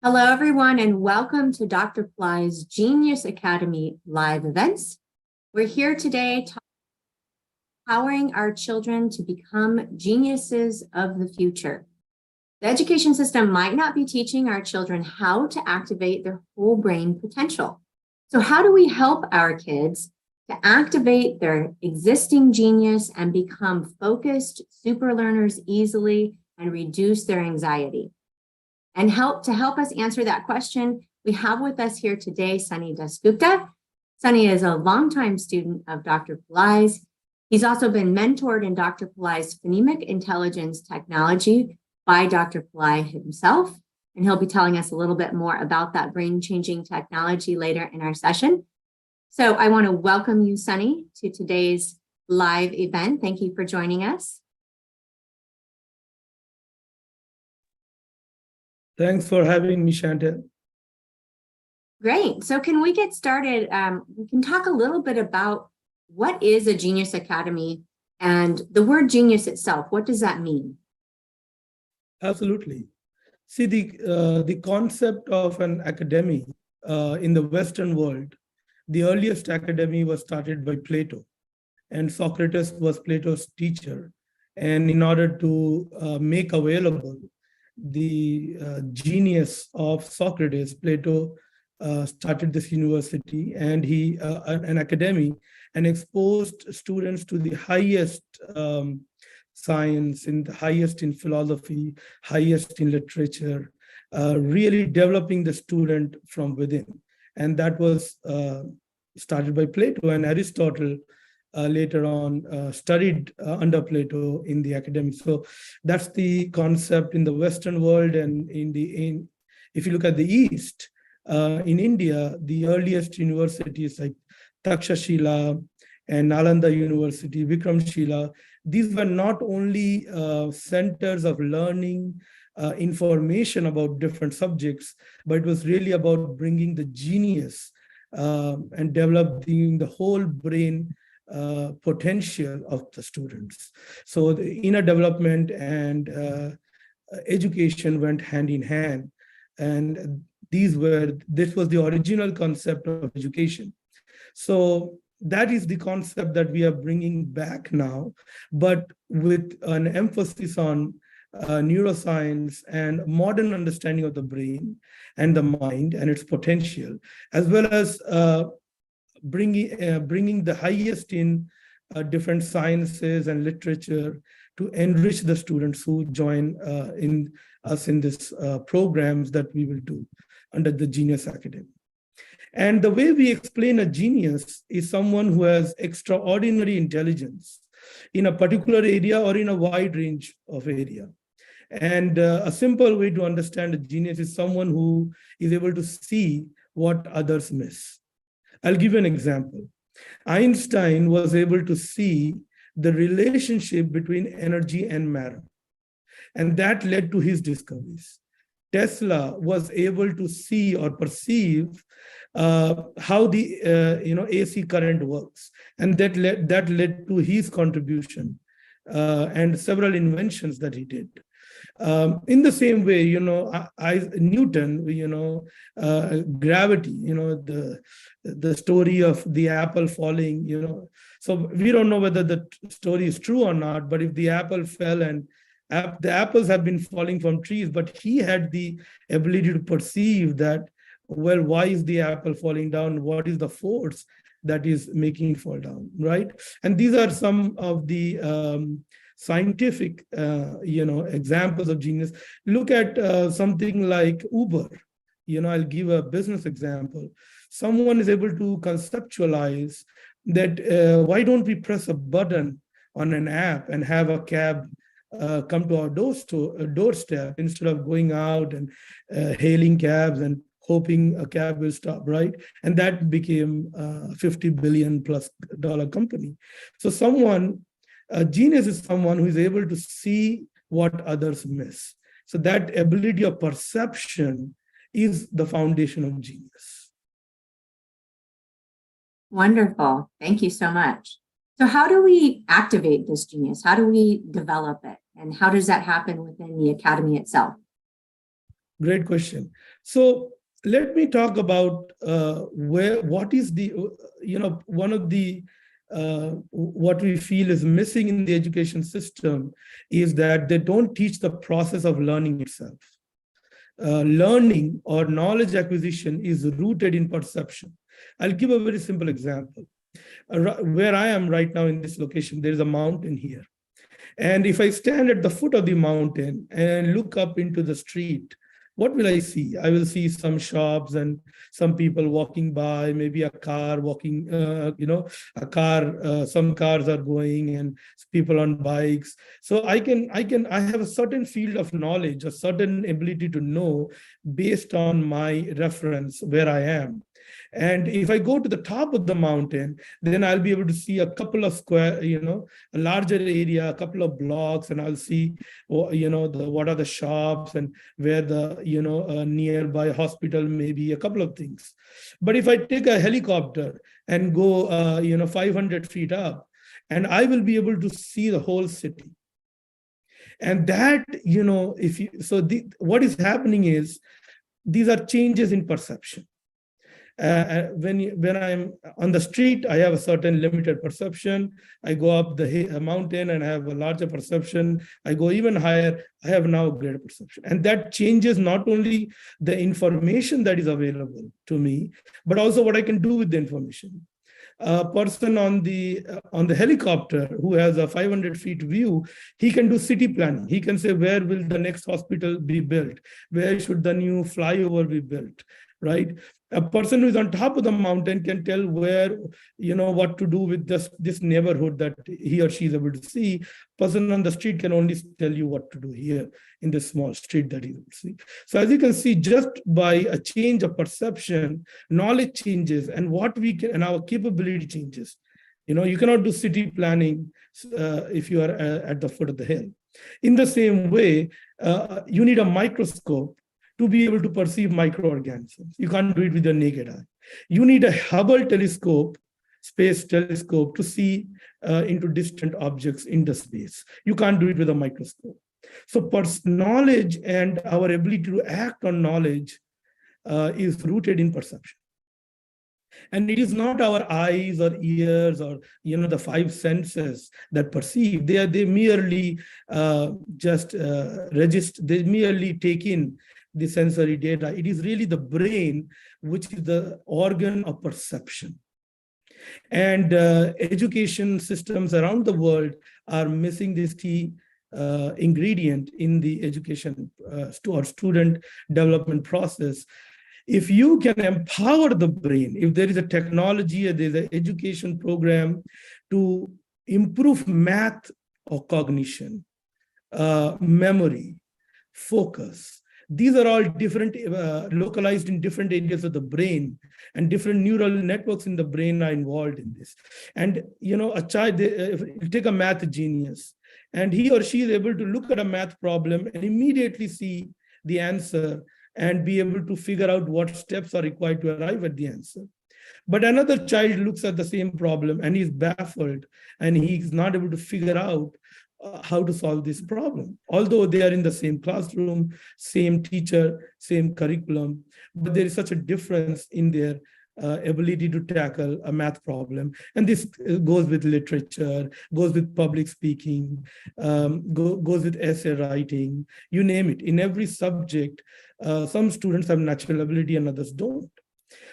Hello, everyone, and welcome to Dr. Pillai's Genius Academy live events. We're here today empowering our children to become geniuses of the future. The education system might not be teaching our children how to activate their whole brain potential. So how do we help our kids to activate their existing genius and become focused super learners easily and reduce their anxiety? And to help us answer that question, we have with us here today Sunny Dasgupta. Sunny is a longtime student of Dr. Pillai's. He's also been mentored in Dr. Pillai's Phonemic Intelligence technology by Dr. Pillai himself, and he'll be telling us a little bit more about that brain-changing technology later in our session. So I want to welcome you, Sunny, to today's live event. Thank you for joining us. Thanks for having me, Chantel. Great. So can we get started? We can talk a little bit about what is a Genius Academy and the word genius itself. What does that mean? Absolutely. See, the concept of an academy in the Western world, the earliest academy was started by Plato, and Socrates was Plato's teacher. And in order to make available the genius of Socrates, Plato started this university and an academy, and exposed students to the highest science, in the highest in philosophy, highest in literature, really developing the student from within. And that was started by Plato, and Aristotle later on studied under Plato in the academy. So that's the concept in the Western world. And if you look at the East, in India, the earliest universities like Takshashila and Nalanda University, Vikramshila, these were not only centers of learning information about different subjects, but it was really about bringing the genius and developing the whole brain potential of the students. So the inner development and education went hand in hand. And this was the original concept of education. So that is the concept that we are bringing back now, but with an emphasis on neuroscience and modern understanding of the brain and the mind and its potential, as well as bringing the highest in different sciences and literature to enrich the students who join in this programs that we will do under the Genius Academy. And the way we explain a genius is someone who has extraordinary intelligence in a particular area or in a wide range of area. And a simple way to understand a genius is someone who is able to see what others miss. I'll give you an example. Einstein was able to see the relationship between energy and matter, and that led to his discoveries. Tesla was able to see or perceive how the AC current works, and that led to his contribution and several inventions that he did. In the same way, Newton, gravity, the story of the apple falling, so we don't know whether the story is true or not, but if the apple fell and the apples have been falling from trees, but he had the ability to perceive that, well, why is the apple falling down? What is the force that is making it fall down, right? And these are some of the scientific, examples of genius. Look at something like Uber. I'll give a business example. Someone is able to conceptualize that why don't we press a button on an app and have a cab come to our doorstep instead of going out and hailing cabs and hoping a cab will stop, right? And that became a $50 billion+ company. So a genius is someone who is able to see what others miss. So that ability of perception is the foundation of genius. Wonderful. Thank you so much. So how do we activate this genius? How do we develop it? And how does that happen within the academy itself? Great question. So let me talk about what is the, one of the, what we feel is missing in the education system is that they don't teach the process of learning itself. Learning or knowledge acquisition is rooted in perception. I'll give a very simple example. Where I am right now in this location, there is a mountain here. And if I stand at the foot of the mountain and look up into the street, what will I see? I will see some shops and some people walking by, maybe a car walking, a car, some cars are going and people on bikes. So I have a certain field of knowledge, a certain ability to know based on my reference where I am. And if I go to the top of the mountain, then I'll be able to see a couple of square, a larger area, a couple of blocks, and I'll see, what are the shops and where the, nearby hospital may be, a couple of things. But if I take a helicopter and go, 500 feet up, and I will be able to see the whole city. And that, what is happening is these are changes in perception. When I'm on the street, I have a certain limited perception. I go up the mountain and I have a larger perception. I go even higher, I have now greater perception. And that changes not only the information that is available to me, but also what I can do with the information. A person on the helicopter who has a 500 feet view, he can do city planning. He can say, where will the next hospital be built? Where should the new flyover be built? Right? A person who is on top of the mountain can tell where, what to do with this neighborhood that he or she is able to see. Person on the street can only tell you what to do here in this small street that he's able to see. So as you can see, just by a change of perception, knowledge changes, and and our capability changes. You cannot do city planning if you are at the foot of the hill. In the same way, you need a microscope to be able to perceive microorganisms. You can't do it with your naked eye. You need a Hubble telescope, space telescope, to see into distant objects in the space. You can't do it with a microscope. So knowledge and our ability to act on knowledge is rooted in perception. And it is not our eyes or ears or the five senses that perceive. They merely register. They merely take in the sensory data. It is really the brain which is the organ of perception. And education systems around the world are missing this key ingredient in the education or student development process. If you can empower the brain, if there is a technology, there's an education program to improve math or cognition, memory, focus, these are all different, localized in different areas of the brain, and different neural networks in the brain are involved in this. And a child, take a math genius, and he or she is able to look at a math problem and immediately see the answer and be able to figure out what steps are required to arrive at the answer. But another child looks at the same problem and he's baffled and he's not able to figure out how to solve this problem, although they are in the same classroom, same teacher, same curriculum, but there is such a difference in their ability to tackle a math problem. And this goes with literature, goes with public speaking, goes with essay writing, you name it. In every subject, some students have natural ability and others don't.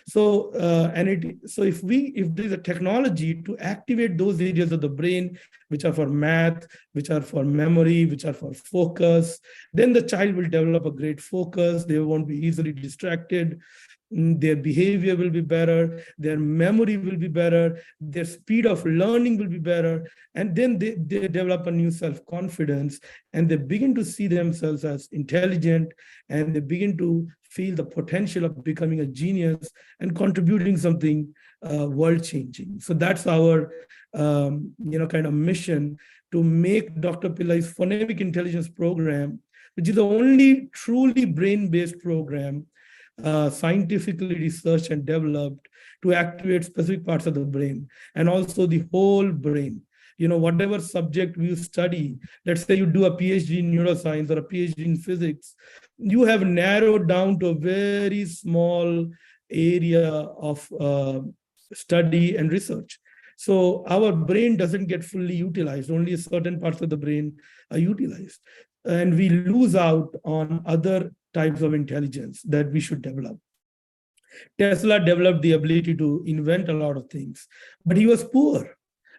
So, if there is a technology to activate those areas of the brain, which are for math, which are for memory, which are for focus, then the child will develop a great focus. They won't be easily distracted. Their behavior will be better, their memory will be better, their speed of learning will be better, and then they develop a new self-confidence, and they begin to see themselves as intelligent, and they begin to feel the potential of becoming a genius and contributing something world-changing. So that's our kind of mission, to make Dr. Pillai's Phonemic Intelligence program, which is the only truly brain-based program scientifically researched and developed to activate specific parts of the brain and also the whole brain. Whatever subject you study, let's say you do a PhD in neuroscience or a PhD in physics, you have narrowed down to a very small area of study and research. So our brain doesn't get fully utilized. Only certain parts of the brain are utilized. And we lose out on other types of intelligence that we should develop. Tesla developed the ability to invent a lot of things, but he was poor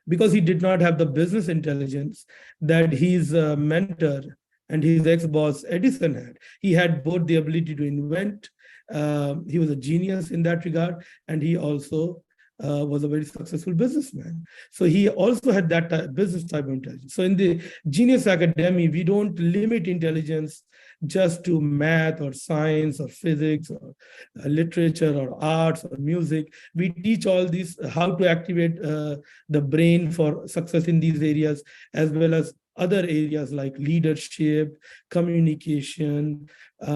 because he did not have the business intelligence that his mentor and his ex-boss Edison had. He had both the ability to invent. He was a genius in that regard, and he also was a very successful businessman. So he also had that business type of intelligence. So in the Genius Academy, we don't limit intelligence just to math or science or physics or literature or arts or music. We teach all these, how to activate the brain for success in these areas, as well as other areas like leadership, communication,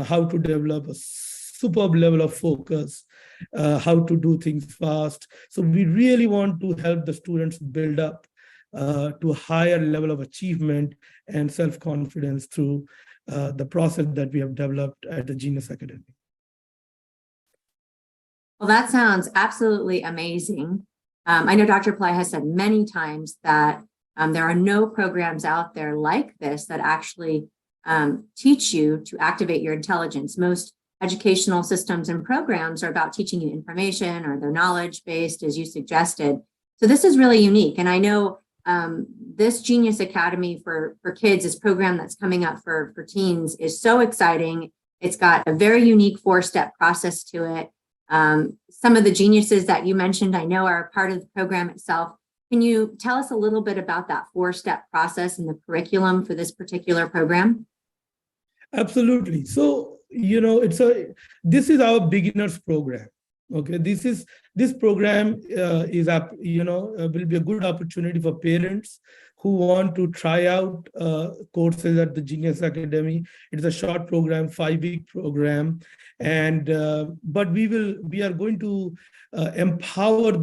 how to develop a superb level of focus, how to do things fast. So we really want to help the students build up to a higher level of achievement and self-confidence through the process that we have developed at the Genius Academy. Well, that sounds absolutely amazing. I know Dr. Pillai has said many times that there are no programs out there like this that actually teach you to activate your intelligence. Most educational systems and programs are about teaching you information, or they're knowledge-based, as you suggested. So this is really unique. And I know this Genius Academy for kids, this program that's coming up for teens, is so exciting. It's got a very unique 4-step process to it. Some of the geniuses that you mentioned, I know, are a part of the program itself. Can you tell us a little bit about that 4-step process and the curriculum for this particular program? Absolutely. So, this is our beginners program. Okay, this program will be a good opportunity for parents who want to try out courses at the Genius Academy. It's a short program, 5-week program, and but we are going to empower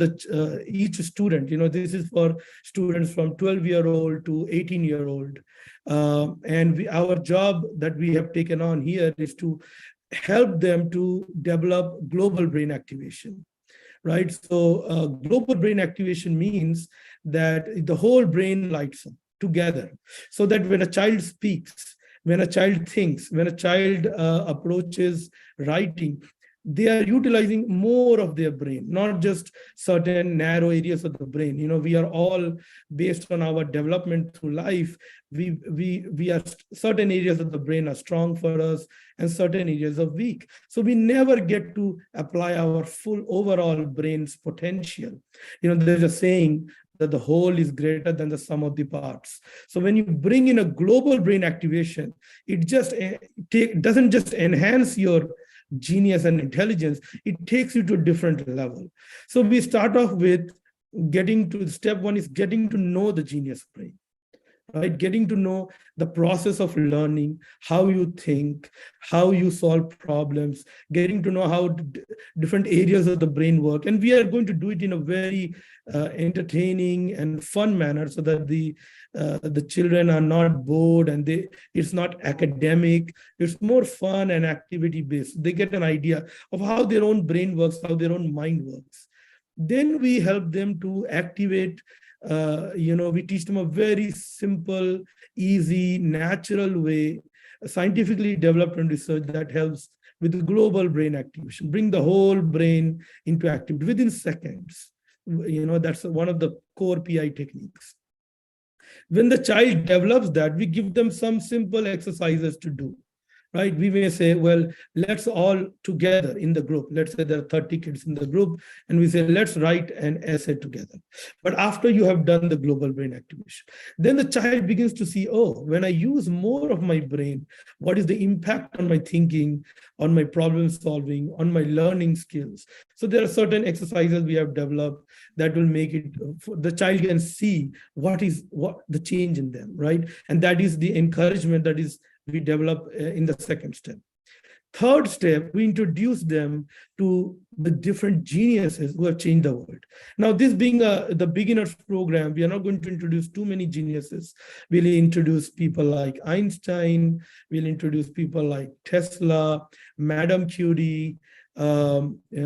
each student. This is for students from 12-year-old to 18-year-old, and our job that we have taken on here is to help them to develop global brain activation, right? So global brain activation means that the whole brain lights up together, so that when a child speaks, when a child thinks, when a child approaches writing, they are utilizing more of their brain, not just certain narrow areas of the brain. We are all, based on our development through life, we are, certain areas of the brain are strong for us and certain areas are weak. So we never get to apply our full overall brain's potential. There's a saying that the whole is greater than the sum of the parts. So when you bring in a global brain activation, it just doesn't just enhance your genius and intelligence, it takes you to a different level. So we start off with step 1 is getting to know the genius brain, right? Getting to know the process of learning, how you think, how you solve problems, getting to know how different areas of the brain work. And we are going to do it in a very entertaining and fun manner, so that the children are not bored, and it's not academic. It's more fun and activity based. They get an idea of how their own brain works, how their own mind works. Then we help them to activate. We teach them a very simple, easy, natural way, scientifically developed and research that helps with the global brain activation. Bring the whole brain into activity within seconds. That's one of the core PI techniques. When the child develops that, we give them some simple exercises to do. Right? We may say, well, let's all together in the group. Let's say there are 30 kids in the group, and we say, let's write an essay together. But after you have done the global brain activation, then the child begins to see, oh, when I use more of my brain, what is the impact on my thinking, on my problem solving, on my learning skills? So there are certain exercises we have developed that will make it, the child can see what the change in them, right? And that is the encouragement that is we develop in the second step. Third step, we introduce them to the different geniuses who have changed the world. Now, this being the beginners program, we are not going to introduce too many geniuses. We'll introduce people like Einstein, we'll introduce people like Tesla, Madame Curie,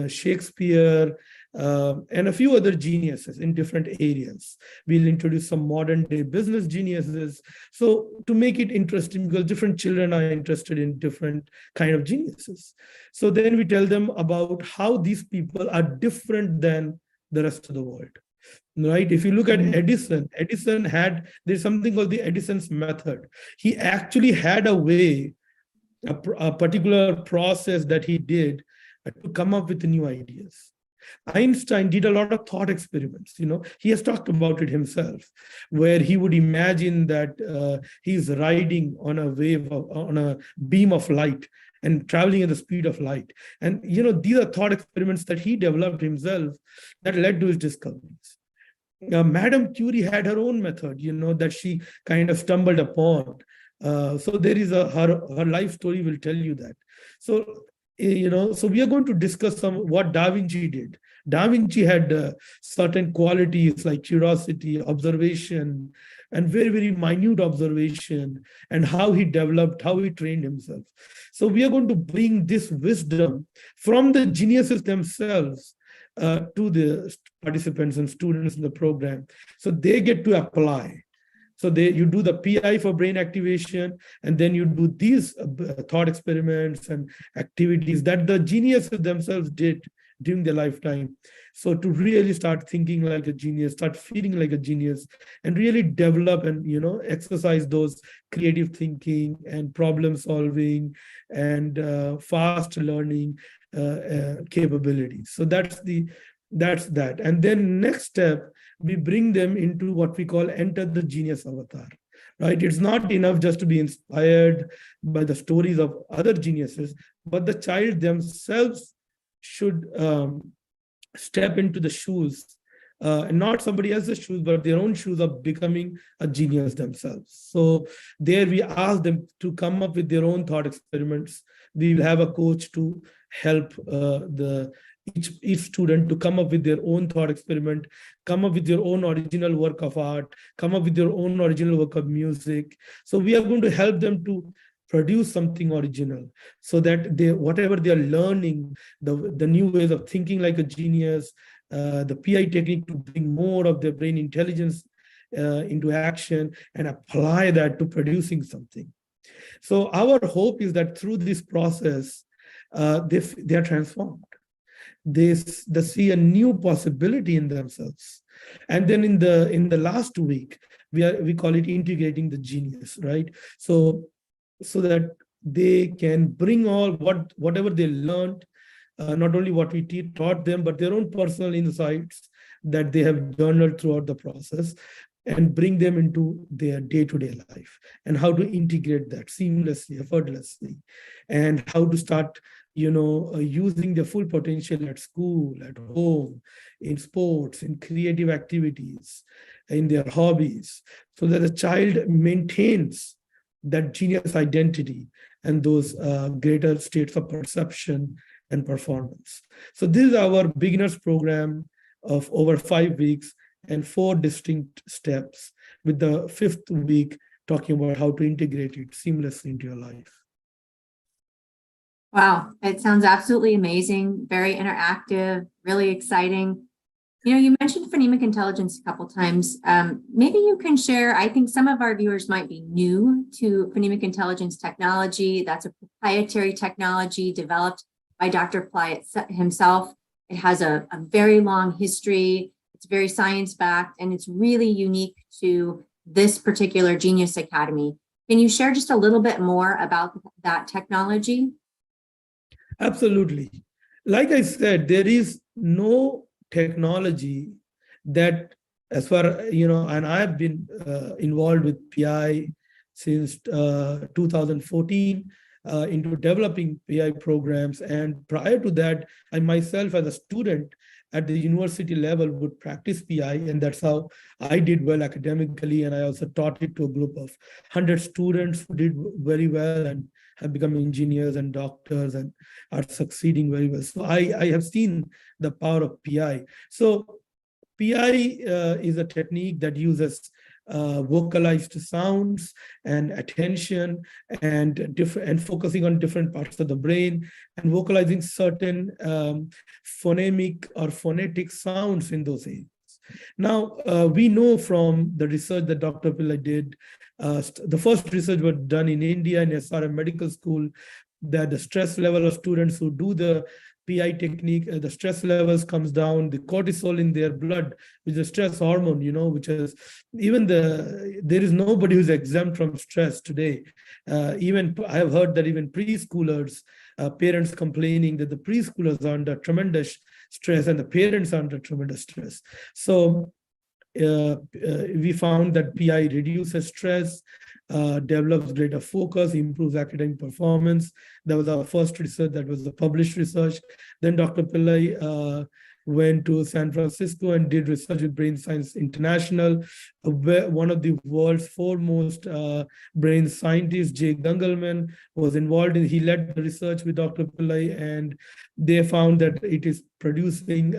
Shakespeare, and a few other geniuses in different areas. We'll introduce some modern day business geniuses. So to make it interesting, because different children are interested in different kind of geniuses. So then we tell them about how these people are different than the rest of the world. Right? If you look at Edison, there's something called the Edison's method. He actually had a way, a particular process that he did to come up with new ideas. Einstein did a lot of thought experiments. He has talked about it himself, where he would imagine that he's riding on a beam of light and traveling at the speed of light. And these are thought experiments that he developed himself that led to his discoveries. Madame Curie had her own method, that she kind of stumbled upon. So there is her life story will tell you that. So so we are going to discuss what Da Vinci did. Da Vinci had certain qualities like curiosity, observation, and very, very minute observation, and how he trained himself. So we are going to bring this wisdom from the geniuses themselves to the participants and students in the program. So they get to apply. So you do the PI for brain activation, and then you do these thought experiments and activities that the geniuses themselves did during their lifetime. So to really start thinking like a genius, start feeling like a genius, and really develop and exercise those creative thinking and problem solving and fast learning capabilities. So that's that. And then next step, we bring them into what we call enter the genius avatar, right? It's not enough just to be inspired by the stories of other geniuses, but the child themselves should step into the shoes, and not somebody else's shoes, but their own shoes of becoming a genius themselves. So there we ask them to come up with their own thought experiments. We will have a coach to help each student to come up with their own thought experiment, come up with their own original work of art, come up with their own original work of music. So we are going to help them to produce something original, so that whatever they are learning, the new ways of thinking like a genius, the PI technique to bring more of their brain intelligence into action and apply that to producing something. So our hope is that through this process, they are transformed. They see a new possibility in themselves. And then in the last week, we call it integrating the genius, right? So that they can bring all whatever they learned, not only what we taught them, but their own personal insights that they have journaled throughout the process, and bring them into their day-to-day life, and how to integrate that seamlessly, effortlessly, and how to start using their full potential at school, at home, in sports, in creative activities, in their hobbies, so that the child maintains that genius identity and those greater states of perception and performance. So this is our beginners program of over 5 weeks and 4 distinct steps, with the 5th week talking about how to integrate it seamlessly into your life. Wow, it sounds absolutely amazing, very interactive, really exciting. You mentioned phonemic intelligence a couple times. Maybe you can share, I think some of our viewers might be new to phonemic intelligence technology. That's a proprietary technology developed by Dr. Pillai himself. It has a very long history. It's very science-backed, and it's really unique to this particular Genius Academy. Can you share just a little bit more about that technology? Absolutely. Like I said, there is no technology that, as far and I have been involved with PI since 2014 into developing PI programs. And prior to that, I myself as a student at the university level would practice PI, and that's how I did well academically. And I also taught it to a group of 100 students who did very well and have become engineers and doctors and are succeeding very well. So I have seen the power of PI. So PI is a technique that uses vocalized sounds and attention and focusing on different parts of the brain and vocalizing certain phonemic or phonetic sounds in those areas. Now, we know from the research that Dr. Pillai did, the first research was done in India in SRM Medical School, that the stress level of students who do the PI technique, the stress levels comes down, the cortisol in their blood, which is a stress hormone, which is there is nobody who's exempt from stress today. Even I have heard that even preschoolers, parents complaining that the preschoolers are under tremendous stress and the parents are under tremendous stress. So we found that PI reduces stress, develops greater focus, improves academic performance. That was our first research. That was the published research. Then Dr. Pillai went to San Francisco and did research with Brain Science International, where one of the world's foremost brain scientists, Jay Gungelman, was involved in. He led the research with Dr. Pillai, and they found that it is producing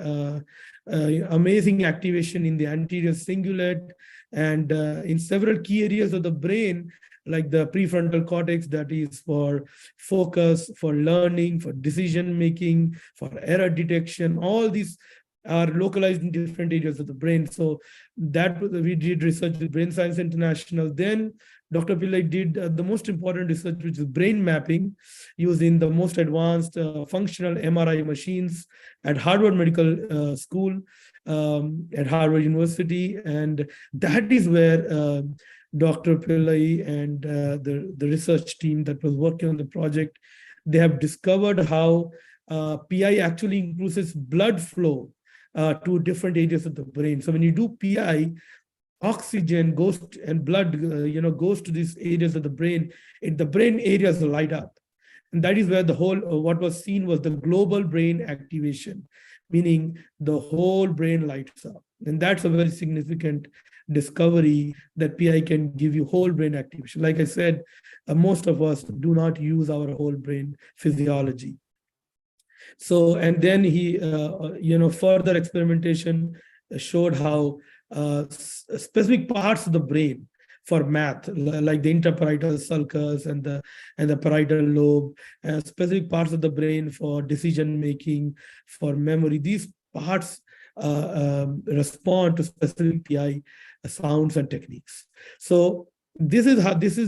amazing activation in the anterior cingulate and in several key areas of the brain, like the prefrontal cortex, that is for focus, for learning, for decision making, for error detection. All these are localized in different areas of the brain. So that we did research with Brain Science International. Then Dr. Pillai did the most important research, which is brain mapping, using the most advanced functional MRI machines at Harvard Medical School, at Harvard University. And that is where Dr. Pillai and the research team that was working on the project, they have discovered how PI actually increases blood flow to different areas of the brain. So when you do PI, oxygen goes and blood goes to these areas of the brain. The brain areas light up, and that is where the whole what was seen was the global brain activation, meaning the whole brain lights up. And that's a very significant discovery, that PI can give you whole brain activation. Like I said, most of us do not use our whole brain physiology. So, and then he, further experimentation showed how specific parts of the brain for math, like the interparietal sulcus and the parietal lobe, specific parts of the brain for decision making, for memory, these parts respond to specific PI sounds and techniques. So this is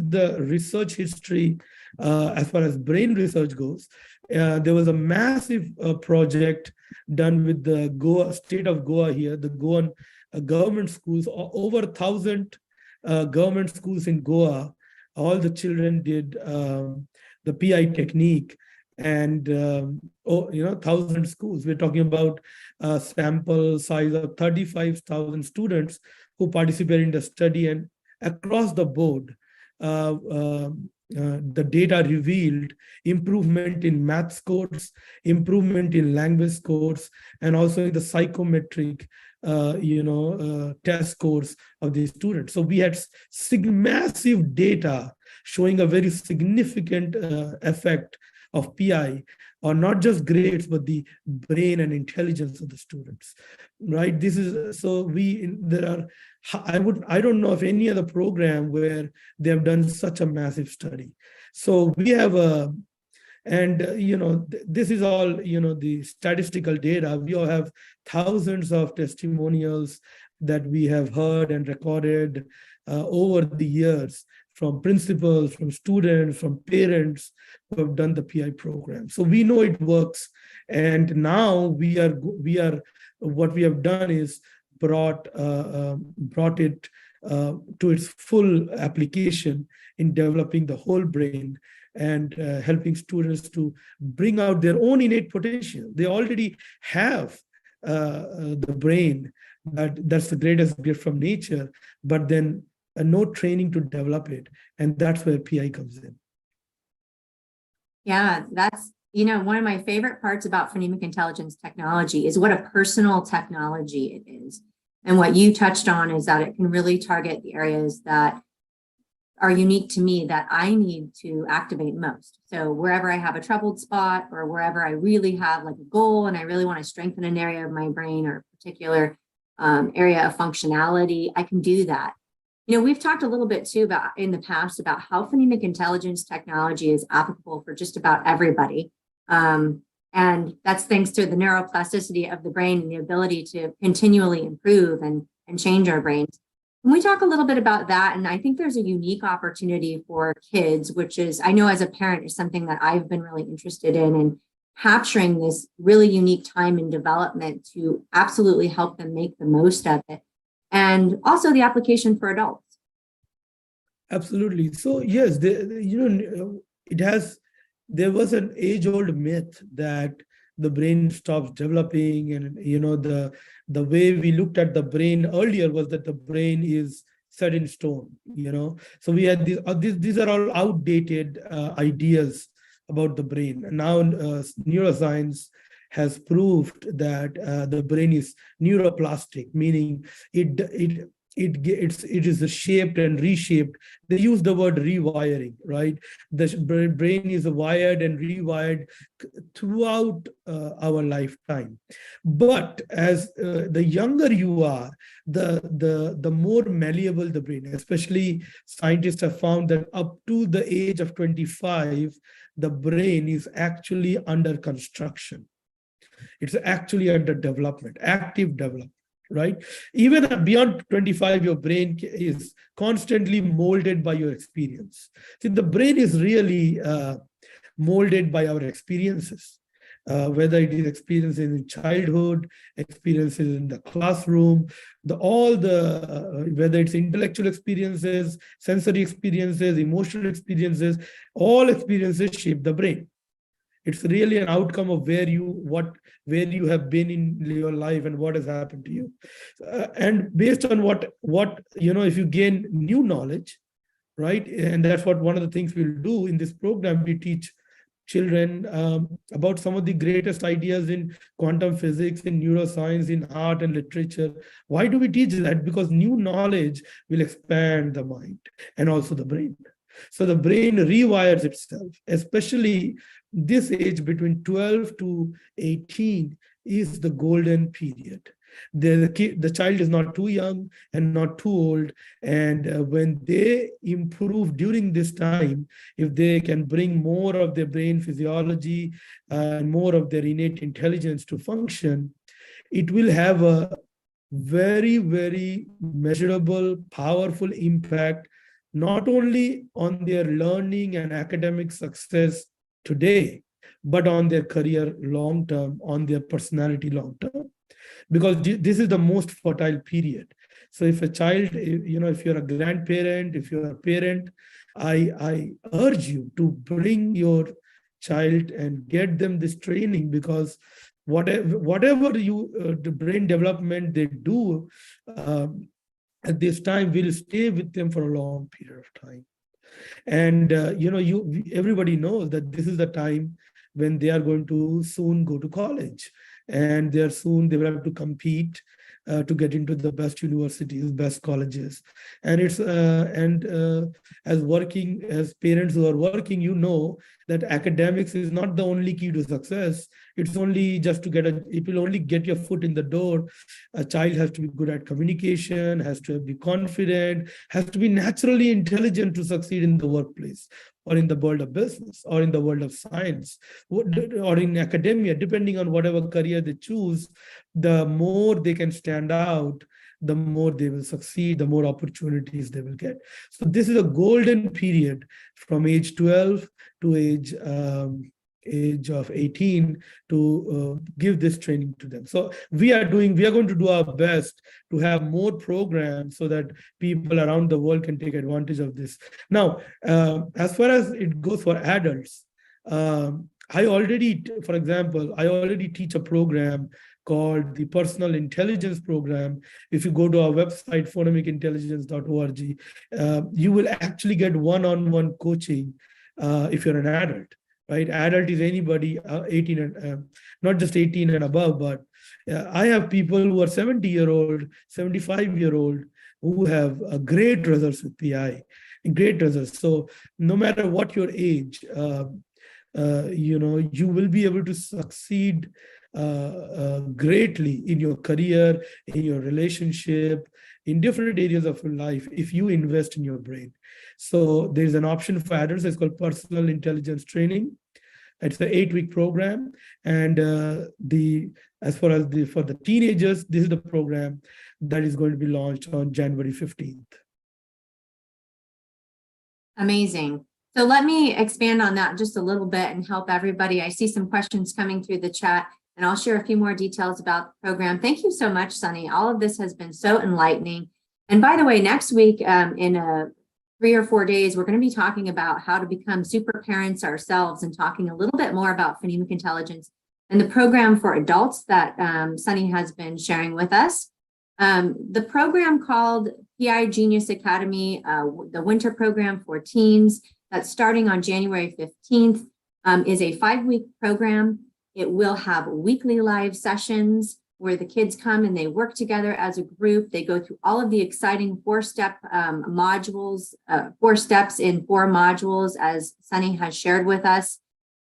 the research history as far as brain research goes. There was a massive project done with the Goa state of Goa here, the Goan government schools, over 1,000 government schools in Goa. All the children did the PI technique, and 1,000 schools. We're talking about a sample size of 35,000 students who participated in the study, and across the board, the data revealed improvement in math scores, improvement in language scores, and also in the psychometric test scores of these students. So we had massive data showing a very significant effect of PI on not just grades, but the brain and intelligence of the students, right? This is, so I don't know of any other program where they have done such a massive study. So we have this is all, the statistical data. We all have thousands of testimonials that we have heard and recorded over the years from principals, from students, from parents who have done the PI program. So we know it works. And now what we have done is brought it to its full application in developing the whole brain and helping students to bring out their own innate potential. They already have the brain, that's the greatest gift from nature, but then no training to develop it. And that's where PI comes in. Yeah, that's, one of my favorite parts about phonemic intelligence technology is what a personal technology it is. And what you touched on is that it can really target the areas that are unique to me that I need to activate most. So wherever I have a troubled spot or wherever I really have like a goal and I really want to strengthen an area of my brain or a particular area of functionality, I can do that. You know, we've talked a little bit too about in the past about how phonemic intelligence technology is applicable for just about everybody. And that's thanks to the neuroplasticity of the brain and the ability to continually improve and change our brains. Can we talk a little bit about that? And I think there's a unique opportunity for kids, which is, I know as a parent, is something that I've been really interested in, and capturing this really unique time in development to absolutely help them make the most of it. And also the application for adults. Absolutely. So yes, there was an age-old myth that the brain stops developing, and the way we looked at the brain earlier was that the brain is set in stone. So we had these are all outdated ideas about the brain. And now neuroscience has proved that the brain is neuroplastic, meaning it is shaped and reshaped. They use the word rewiring, right? The brain is wired and rewired throughout our lifetime. But as the younger you are, the more malleable the brain. Especially scientists have found that up to the age of 25, the brain is actually under construction. It's actually under development, active development. Right? Even beyond 25, your brain is constantly molded by your experience. See, the brain is really molded by our experiences, whether it is experiences in childhood, experiences in the classroom, whether it's intellectual experiences, sensory experiences, emotional experiences, all experiences shape the brain. It's really an outcome of where you have been in your life and what has happened to you. And based on what if you gain new knowledge, right? And that's what one of the things we'll do in this program. We teach children about some of the greatest ideas in quantum physics, in neuroscience, in art and literature. Why do we teach that? Because new knowledge will expand the mind and also the brain. So the brain rewires itself, especially this age between 12 to 18 is the golden period. The child is not too young and not too old. And when they improve during this time, if they can bring more of their brain physiology and more of their innate intelligence to function, it will have a very, very measurable, powerful impact, not only on their learning and academic success today, but on their career long term, on their personality long term. Because this is the most fertile period. So if a child, if you're a grandparent, if you're a parent, I urge you to bring your child and get them this training, because whatever the brain development they do at this time will stay with them for a long period of time. And everybody knows that this is the time when they are going to soon go to college, and they will have to compete to get into the best universities, best colleges. And it's as parents who are working, that academics is not the only key to success. It's only just to it will only get your foot in the door. A child has to be good at communication, has to be confident, has to be naturally intelligent to succeed in the workplace, or in the world of business, or in the world of science, or in academia, depending on whatever career they choose. The more they can stand out, the more they will succeed, the more opportunities they will get. So this is a golden period from age 12 to age of 18 to give this training to them. So we are going to do our best to have more programs so that people around the world can take advantage of this. Now, as far as it goes for adults, I already teach a program called the Personal Intelligence Program. If you go to our website, phonemicintelligence.org, you will actually get one-on-one coaching if you're an adult, right? Adult is anybody 18 and not just 18 and above, but I have people who are 70-year-old, 75-year-old, who have great results with PI. great results. So no matter what your age, you will be able to succeed greatly in your career, in your relationship, in different areas of your life if you invest in your brain. So there's an option for adults. It's called personal intelligence training. It's an 8-week program, and as far as for the teenagers, this is the program that is going to be launched on January 15th. Amazing. So let me expand on that just a little bit and help everybody. I see some questions coming through the chat, and I'll share a few more details about the program. Thank you so much, Sunny. All of this has been so enlightening. And by the way, next week, in 3 or 4 days, we're going to be talking about how to become super parents ourselves and talking a little bit more about phonemic intelligence and the program for adults that Sunny has been sharing with us. The program called PI Genius Academy, the winter program for teens, that's starting on January 15th, is a 5-week program. It will have weekly live sessions where the kids come and they work together as a group. They go through all of the exciting 4-step modules, 4 steps in 4 modules, as Sunny has shared with us.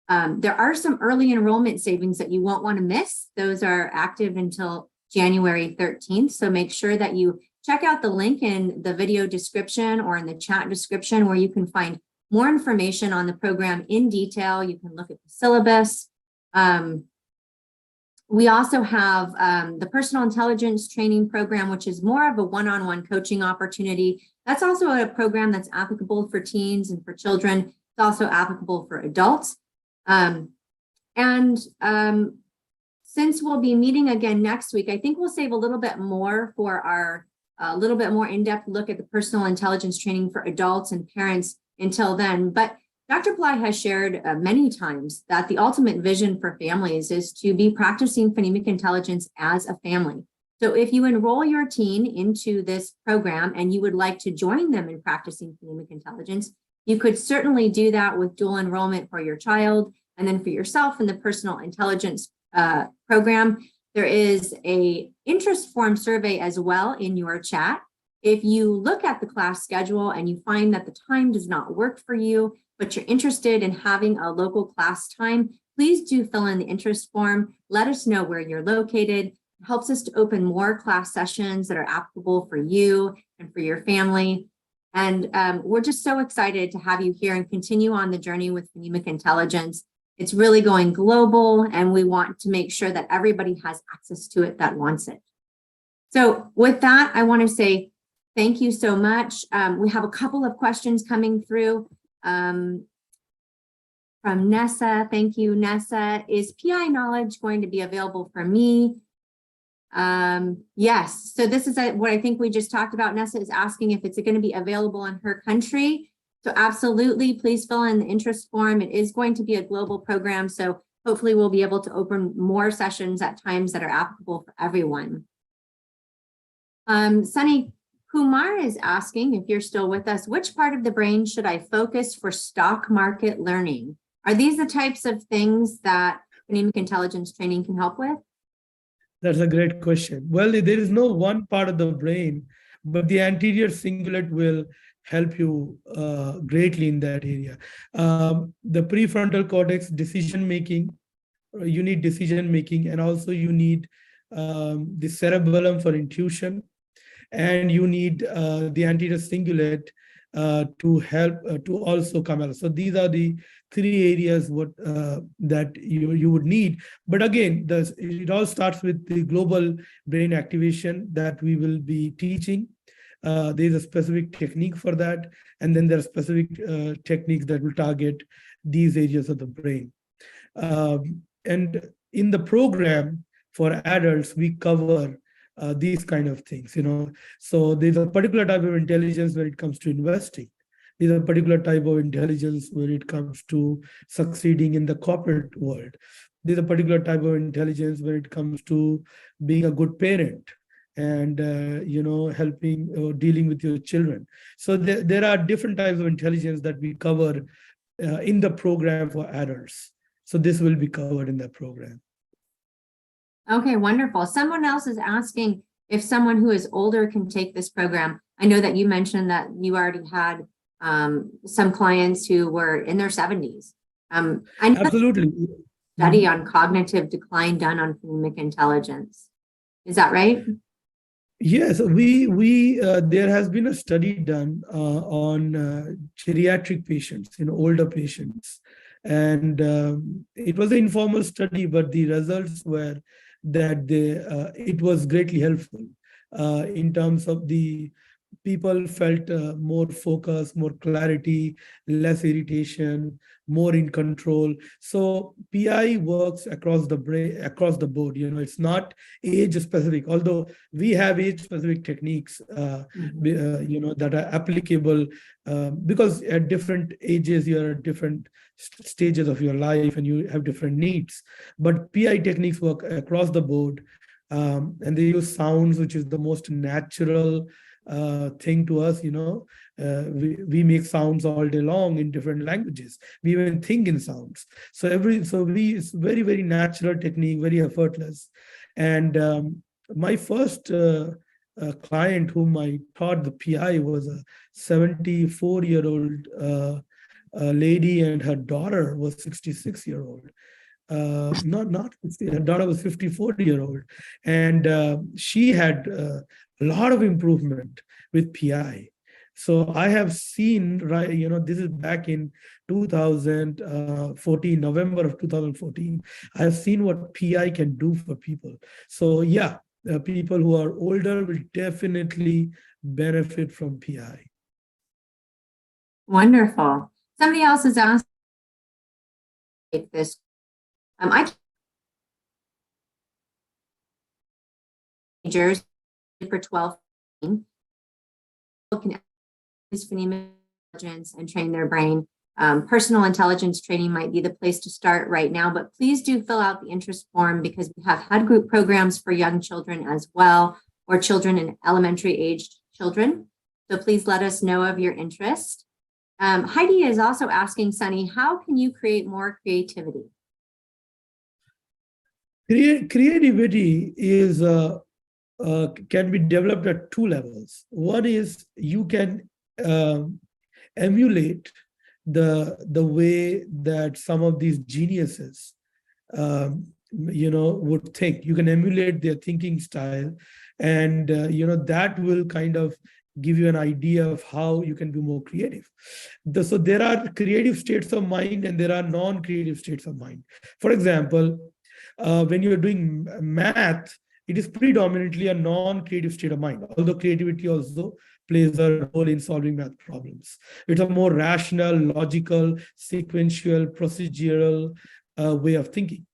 There are some early enrollment savings that you won't want to miss. Those are active until January 13th. So make sure that you check out the link in the video description or in the chat description where you can find more information on the program in detail. You can look at the syllabus. We also have the personal intelligence training program, which is more of a one-on-one coaching opportunity. That's also a program that's applicable for teens and for children. It's also applicable for adults. Since we'll be meeting again next week, I think we'll save a little bit more for our a little bit more in-depth look at the personal intelligence training for adults and parents until then. But Dr. Pillai has shared many times that the ultimate vision for families is to be practicing phonemic intelligence as a family. So if you enroll your teen into this program and you would like to join them in practicing phonemic intelligence, you could certainly do that with dual enrollment for your child and then for yourself in the personal intelligence program. There is a interest form survey as well in your chat. If you look at the class schedule and you find that the time does not work for you, but you're interested in having a local class time, please do fill in the interest form. Let us know where you're located. It helps us to open more class sessions that are applicable for you and for your family. And we're just so excited to have you here and continue on the journey with phonemic intelligence. It's really going global, and we want to make sure that everybody has access to it that wants it. So with that, I want to say thank you so much. We have a couple of questions coming through from Nessa. Thank you, Nessa. Is PI knowledge going to be available for me? Yes. So this is what I think we just talked about. Nessa is asking if it's going to be available in her country. So absolutely, please fill in the interest form. It is going to be a global program, so hopefully we'll be able to open more sessions at times that are applicable for everyone. Sunny Kumar is asking, if you're still with us, which part of the brain should I focus for stock market learning? Are these the types of things that phonemic intelligence training can help with? That's a great question. Well, there is no one part of the brain, but the anterior cingulate will help you greatly in that area. The prefrontal cortex, decision-making, you need decision-making, and also you need the cerebellum for intuition, and you need the anterior cingulate to help to also come out. So these are the 3 areas that you would need. But again, it all starts with the global brain activation that we will be teaching. There's a specific technique for that, and then there are specific techniques that will target these areas of the brain. And in the program for adults, we cover these kind of things, So there's a particular type of intelligence when it comes to investing. There's a particular type of intelligence when it comes to succeeding in the corporate world. There's a particular type of intelligence when it comes to being a good parent and helping or dealing with your children. So there are different types of intelligence that we cover in the program for adults. So this will be covered in the program. Okay, wonderful. Someone else is asking if someone who is older can take this program. I know that you mentioned that you already had some clients who were in their 70s. I know Absolutely. a study on cognitive decline done on phonemic intelligence. Is that right? Yes, there has been a study done on geriatric patients, older patients, and it was an informal study, but the results were that it was greatly helpful in terms of the people felt more focus, more clarity, less irritation, more in control. So PI works across the brain, across the board. It's not age specific, although we have age specific techniques, that are applicable because at different ages you're at different stages of your life and you have different needs. But PI techniques work across the board, and they use sounds, which is the most natural thing to us. We make sounds all day long in different languages. We even think in sounds. It's very, very natural technique, very effortless. And my first client whom I taught the PI was a 74-year-old lady, and her daughter was 66-year-old. Not 60, her daughter was 54-year-old, and she had a lot of improvement with PI. So I have seen, right, this is back in 2014, November of 2014. I have seen what PI can do for people. So yeah, people who are older will definitely benefit from PI. Wonderful. Somebody else has asked this. I teenagers for 12 can use phonemic intelligence and train their brain. Personal intelligence training might be the place to start right now, but please do fill out the interest form, because we have HUD group programs for young children as well, or children in elementary aged children. So please let us know of your interest. Heidi is also asking, Sunny, how can you create more creativity? Creativity is can be developed at two levels. One is you can emulate the way that some of these geniuses would think. You can emulate their thinking style, and that will kind of give you an idea of how you can be more creative. So there are creative states of mind and there are non-creative states of mind. For example, when you're doing math, it is predominantly a non-creative state of mind, although creativity also plays a role in solving math problems. It's a more rational, logical, sequential, procedural way of thinking.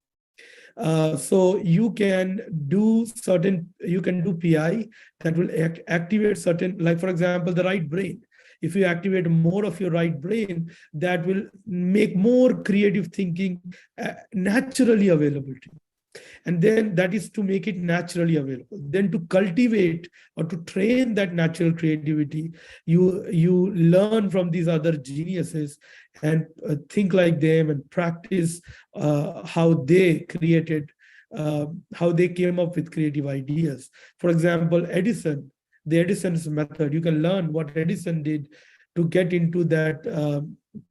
So you can do PI that will activate certain, like for example, the right brain. If you activate more of your right brain, that will make more creative thinking naturally available to you. And then that is to make it naturally available. Then to cultivate or to train that natural creativity, you learn from these other geniuses and think like them and practice how they created, how they came up with creative ideas. For example, the Edison's method, you can learn what Edison did to get into that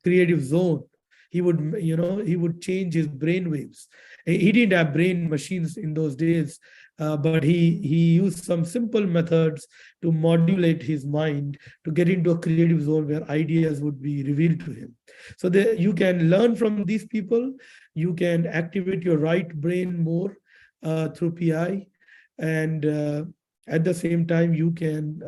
creative zone. He would change his brain waves. He didn't have brain machines in those days, but he used some simple methods to modulate his mind to get into a creative zone where ideas would be revealed to him. So you can learn from these people. You can activate your right brain more through PI, and at the same time, you can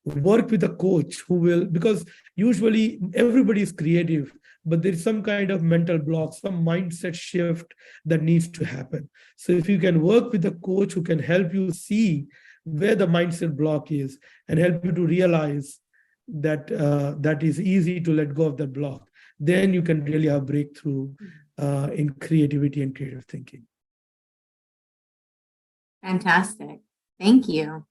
work with a coach who will, because usually everybody is creative, but there's some kind of mental block, some mindset shift that needs to happen. So if you can work with a coach who can help you see where the mindset block is and help you to realize that that is easy to let go of that block, then you can really have breakthrough in creativity and creative thinking. Fantastic. Thank you.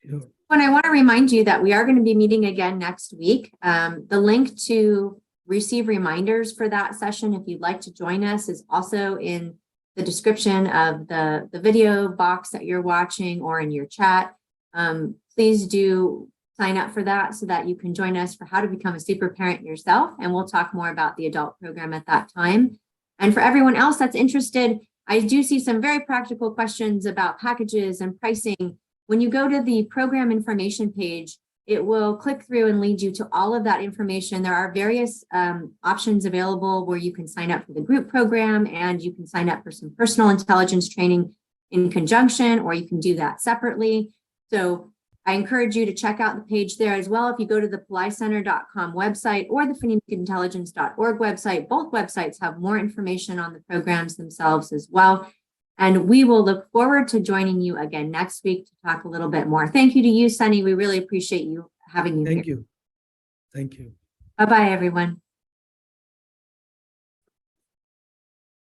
Yeah. And I want to remind you that we are going to be meeting again next week. The link to receive reminders for that session, if you'd like to join us, is also in the description of the video box that you're watching or in your chat. Please do sign up for that so that you can join us for how to become a super parent yourself. And we'll talk more about the adult program at that time. And for everyone else that's interested, I do see some very practical questions about packages and pricing. When you go to the program information page, it will click through and lead you to all of that information. There are various options available where you can sign up for the group program, and you can sign up for some personal intelligence training in conjunction, or you can do that separately. So I encourage you to check out the page there as well. If you go to the PillaiCenter.com website or the Phonemicintelligence.org website, both websites have more information on the programs themselves as well. And we will look forward to joining you again next week to talk a little bit more. Thank you to you, Sunny. We really appreciate you having you here. Thank you. Thank you. Bye-bye, everyone.